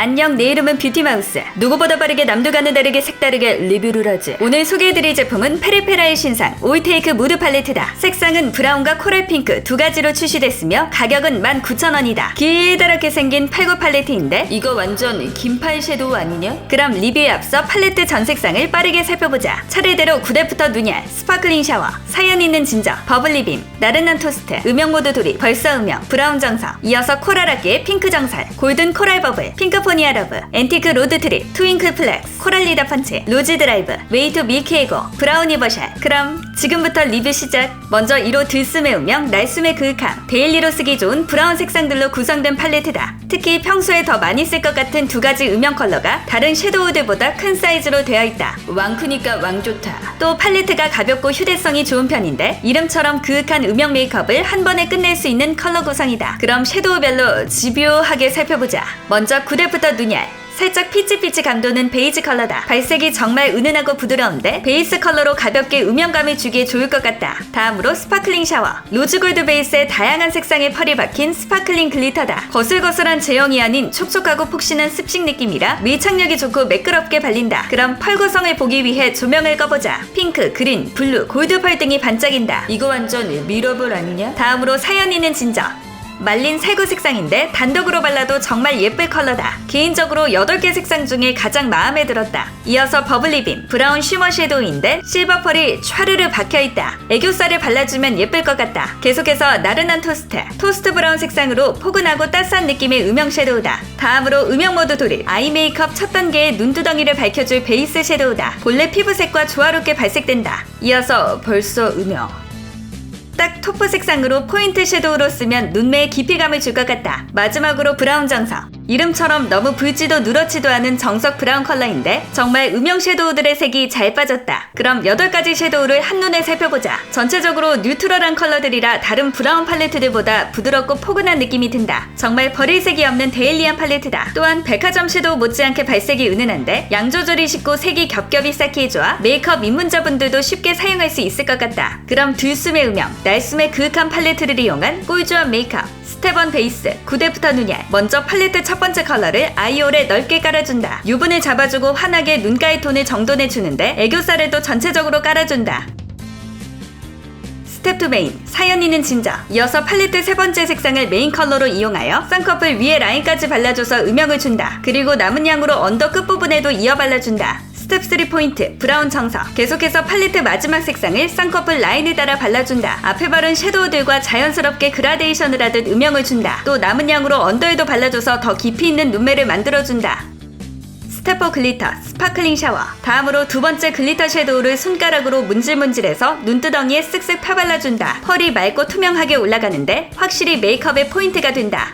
안녕, 내 이름은 뷰티마우스. 누구보다 빠르게 남들과는 다르게 색다르게 리뷰를 하지. 오늘 소개해드릴 제품은 페리페라의 신상 오이테이크 무드 팔레트다. 색상은 브라운과 코랄 핑크 두 가지로 출시됐으며 가격은 19,000원이다. 길다랗게 생긴 8구 팔레트인데 이거 완전 긴팔 섀도우 아니냐? 그럼 리뷰에 앞서 팔레트 전 색상을 빠르게 살펴보자. 차례대로 구대부터 눈알, 스파클링 샤워, 사연 있는 진저, 버블리빔, 나른한 토스트, 음영 모드 돌입, 벌써 음영, 브라운 정성, 이어서 코랄하게 핑크 정살, 골든 코랄 버블, 핑크포니아 러브, 앤티크 로드 트립, 트윙클 플렉스, 코랄 리더 펀치, 로즈 드라이브, 웨이트 밀크 에고, 브라우니 버샬. 그럼 지금부터 리뷰 시작. 먼저 1호 들숨의 음영, 날숨의 그윽함. 데일리로 쓰기 좋은 브라운 색상들로 구성된 팔레트다. 특히 평소에 더 많이 쓸 것 같은 두 가지 음영 컬러가 다른 섀도우들보다 큰 사이즈로 되어 있다. 왕 크니까 왕 좋다. 또 팔레트가 가볍고 휴대성이 좋은 편인데 이름처럼 그윽한 음영 메이크업을 한 번에 끝낼 수 있는 컬러 구성이다. 그럼 섀도우별로 집요하게 살펴보자. 먼저 구대부터 눈알. 살짝 피치피치 감도는 베이지 컬러다. 발색이 정말 은은하고 부드러운데 베이스 컬러로 가볍게 음영감을 주기에 좋을 것 같다. 다음으로 스파클링 샤워. 로즈골드 베이스에 다양한 색상의 펄이 박힌 스파클링 글리터다. 거슬거슬한 제형이 아닌 촉촉하고 푹신한 습식 느낌이라 밀착력이 좋고 매끄럽게 발린다. 그럼 펄 구성을 보기 위해 조명을 꺼보자. 핑크, 그린, 블루, 골드 펄 등이 반짝인다. 이거 완전 미러볼 아니냐? 다음으로 사연 있는 진저. 말린 살구 색상인데 단독으로 발라도 정말 예쁠 컬러다. 개인적으로 8개 색상 중에 가장 마음에 들었다. 이어서 버블리빔, 브라운 쉬머 섀도우인데 실버 펄이 촤르르 박혀있다. 애교살을 발라주면 예쁠 것 같다. 계속해서 나른한 토스트 브라운 색상으로 포근하고 따스한 느낌의 음영 섀도우다. 다음으로 음영 모드 돌입, 아이 메이크업 첫 단계의 눈두덩이를 밝혀줄 베이스 섀도우다. 본래 피부색과 조화롭게 발색된다. 이어서 벌써 음영. 딱 토프 색상으로 포인트 섀도우로 쓰면 눈매에 깊이감을 줄 것 같다. 마지막으로 브라운 정성. 이름처럼 너무 붉지도 누렇지도 않은 정석 브라운 컬러인데 정말 음영 섀도우들의 색이 잘 빠졌다. 그럼 8가지 섀도우를 한눈에 살펴보자. 전체적으로 뉴트럴한 컬러들이라 다른 브라운 팔레트들보다 부드럽고 포근한 느낌이 든다. 정말 버릴 색이 없는 데일리한 팔레트다. 또한 백화점 섀도우 못지않게 발색이 은은한데 양 조절이 쉽고 색이 겹겹이 쌓기에 좋아 메이크업 입문자분들도 쉽게 사용할 수 있을 것 같다. 그럼 들숨의 음영, 날숨의 그윽한 팔레트를 이용한 꿀조합 메이크업. 스텝 1 베이스, 구대부터 눈알. 먼저 팔레트 첫 번째 컬러를 아이홀에 넓게 깔아준다. 유분을 잡아주고 환하게 눈가의 톤을 정돈해주는데 애교살에도 전체적으로 깔아준다. 스텝 2 메인, 사연 있는 진저. 이어서 팔레트 세 번째 색상을 메인 컬러로 이용하여 쌍꺼풀 위에 라인까지 발라줘서 음영을 준다. 그리고 남은 양으로 언더 끝부분에도 이어 발라준다. 스텝 3 포인트, 브라운 정석. 계속해서 팔레트 마지막 색상을 쌍꺼풀 라인을 따라 발라준다. 앞에 바른 섀도우들과 자연스럽게 그라데이션을 하듯 음영을 준다. 또 남은 양으로 언더에도 발라줘서 더 깊이 있는 눈매를 만들어준다. 스텝 4 글리터, 스파클링 샤워. 다음으로 두 번째 글리터 섀도우를 손가락으로 문질문질해서 눈두덩이에 쓱쓱 펴발라준다. 펄이 맑고 투명하게 올라가는데 확실히 메이크업의 포인트가 된다.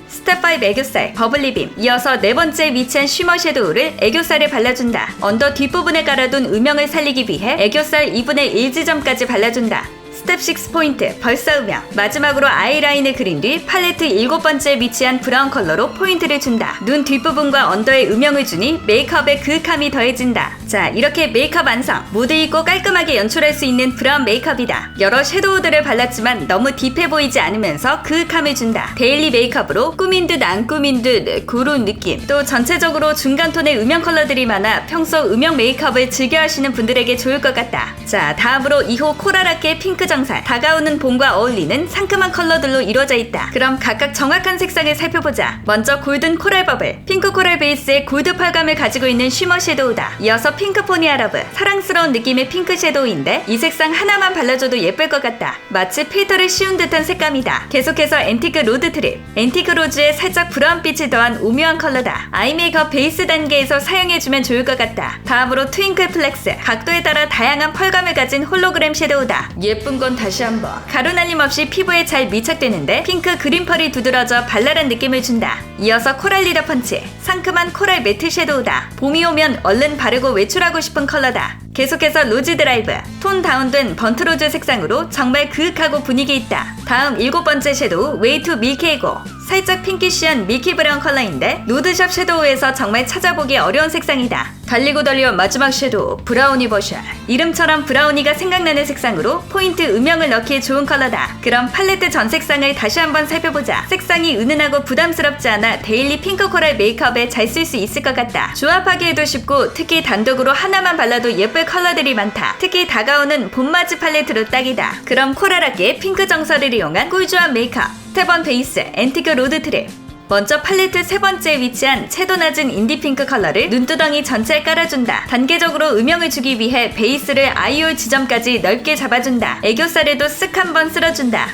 스텝 5 애교살, 버블리빔. 이어서 네 번째 위치한 쉬머 섀도우를 애교살에 발라준다. 언더 뒷부분에 깔아둔 음영을 살리기 위해 애교살 2분의 1 지점까지 발라준다. 스텝 6 포인트, 벌써 음영. 마지막으로 아이라인을 그린 뒤 팔레트 7번째에 위치한 브라운 컬러로 포인트를 준다. 눈 뒷부분과 언더에 음영을 주니 메이크업의 그윽함이 더해진다. 자, 이렇게 메이크업 완성! 무드 있고 깔끔하게 연출할 수 있는 브라운 메이크업이다. 여러 섀도우들을 발랐지만 너무 딥해 보이지 않으면서 그윽함을 준다. 데일리 메이크업으로 꾸민 듯 안 꾸민 듯 그런 느낌. 또 전체적으로 중간톤의 음영 컬러들이 많아 평소 음영 메이크업을 즐겨 하시는 분들에게 좋을 것 같다. 자, 다음으로 2호 코랄하게 핑크 정살. 다가오는 봄과 어울리는 상큼한 컬러들로 이루어져 있다. 그럼 각각 정확한 색상을 살펴보자. 먼저 골든 코랄 버블. 핑크 코랄 베이스에 골드 펄감을 가지고 있는 쉬머 섀도우다. 이어서 핑크포니아 러브. 사랑스러운 느낌의 핑크 섀도우인데 이 색상 하나만 발라줘도 예쁠 것 같다. 마치 필터를 씌운 듯한 색감이다. 계속해서 앤티크 로드 트립. 앤티크 로즈에 살짝 브라운빛을 더한 오묘한 컬러다. 아이 메이크업 베이스 단계에서 사용해주면 좋을 것 같다. 다음으로 트윙클 플렉스. 각도에 따라 다양한 펄감을 가진 홀로그램 섀도우다. 예쁜 건 다시 한번. 가루 날림 없이 피부에 잘 밀착되는데 핑크 그린 펄이 두드러져 발랄한 느낌을 준다. 이어서 코랄 리더 펀치. 상큼한 코랄 매트 섀도우다. 봄이 오면 얼른 바르고 외출하고 싶은 컬러다. 계속해서 로즈 드라이브. 톤 다운된 번트로즈 색상으로 정말 그윽하고 분위기 있다. 다음 7번째 섀도우 웨이투 밀케이고. 살짝 핑키쉬한 밀키 브라운 컬러인데 누드샵 섀도우에서 정말 찾아보기 어려운 색상이다. 달리고 달려 마지막 섀도우 브라우니 버샷. 이름처럼 브라우니가 생각나는 색상으로 포인트 음영을 넣기에 좋은 컬러다. 그럼 팔레트 전 색상을 다시 한번 살펴보자. 색상이 은은하고 부담스럽지 않아 데일리 핑크 코랄 메이크업에 잘 쓸 수 있을 것 같다. 조합하기에도 쉽고 특히 단독으로 하나만 발라도 예쁠 컬러들이 많다. 특히 다가오는 봄맞이 팔레트로 딱이다. 그럼 코랄하게 핑크 정설을 이용한 꿀조합 메이크업. 스텝 1 베이스 앤티크 로드 트립. 먼저 팔레트 세 번째에 위치한 채도 낮은 인디핑크 컬러를 눈두덩이 전체에 깔아준다. 단계적으로 음영을 주기 위해 베이스를 아이홀 지점까지 넓게 잡아준다. 애교살에도 쓱 한번 쓸어준다.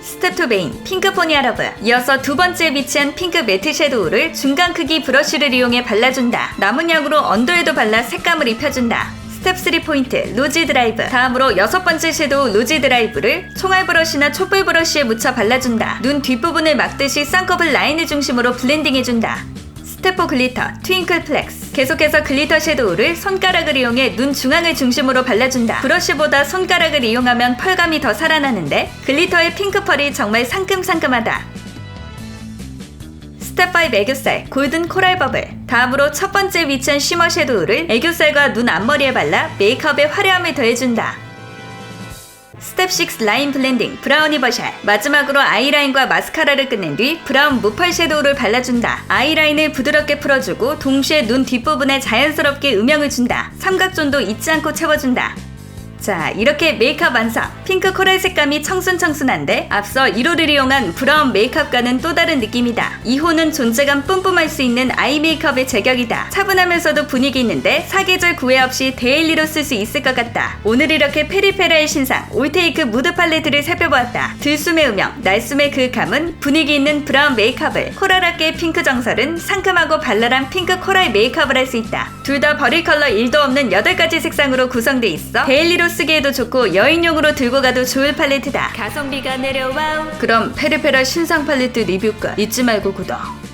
스텝 2 메인 핑크 포니아 러브. 이어서 두 번째에 위치한 핑크 매트 섀도우를 중간 크기 브러쉬를 이용해 발라준다. 남은 양으로 언더에도 발라 색감을 입혀준다. 스텝 3 포인트 로지 드라이브. 다음으로 여섯 번째 섀도우 로지 드라이브를 총알 브러쉬나 촛불 브러쉬에 묻혀 발라준다. 눈 뒷부분을 막듯이 쌍꺼풀 라인을 중심으로 블렌딩해준다. 스텝 4 글리터 트윙클 플렉스. 계속해서 글리터 섀도우를 손가락을 이용해 눈 중앙을 중심으로 발라준다. 브러쉬보다 손가락을 이용하면 펄감이 더 살아나는데 글리터의 핑크 펄이 정말 상큼상큼하다. 스텝 5 애교살 골든 코랄 버블. 다음으로 첫 번째 위치한 쉬머 섀도우를 애교살과 눈 앞머리에 발라 메이크업의 화려함을 더해준다. 스텝 6 라인 블렌딩 브라우니 버샷. 마지막으로 아이라인과 마스카라를 끝낸 뒤 브라운 무펄 섀도우를 발라준다. 아이라인을 부드럽게 풀어주고 동시에 눈 뒷부분에 자연스럽게 음영을 준다. 삼각존도 잊지 않고 채워준다. 자, 이렇게 메이크업 완성! 핑크 코랄 색감이 청순청순한데 앞서 1호를 이용한 브라운 메이크업과는 또 다른 느낌이다. 2호는 존재감 뿜뿜할 수 있는 아이 메이크업의 제격이다. 차분하면서도 분위기 있는데 사계절 구애 없이 데일리로 쓸 수 있을 것 같다. 오늘 이렇게 페리페라의 신상 올테이크 무드 팔레트를 살펴보았다. 들숨의 음영, 날숨의 그윽함은 분위기 있는 브라운 메이크업을, 코랄하게 핑크 정설은 상큼하고 발랄한 핑크 코랄 메이크업을 할 수 있다. 둘 다 버릴 컬러 1도 없는 8가지 색상으로 구성돼 있어 데일리로 쓰기에도 좋고 여행용으로 들고 가도 좋을 팔레트다. 가성비가 내려와우. 그럼 페리페라 신상 팔레트 리뷰가 잊지 말고 구독.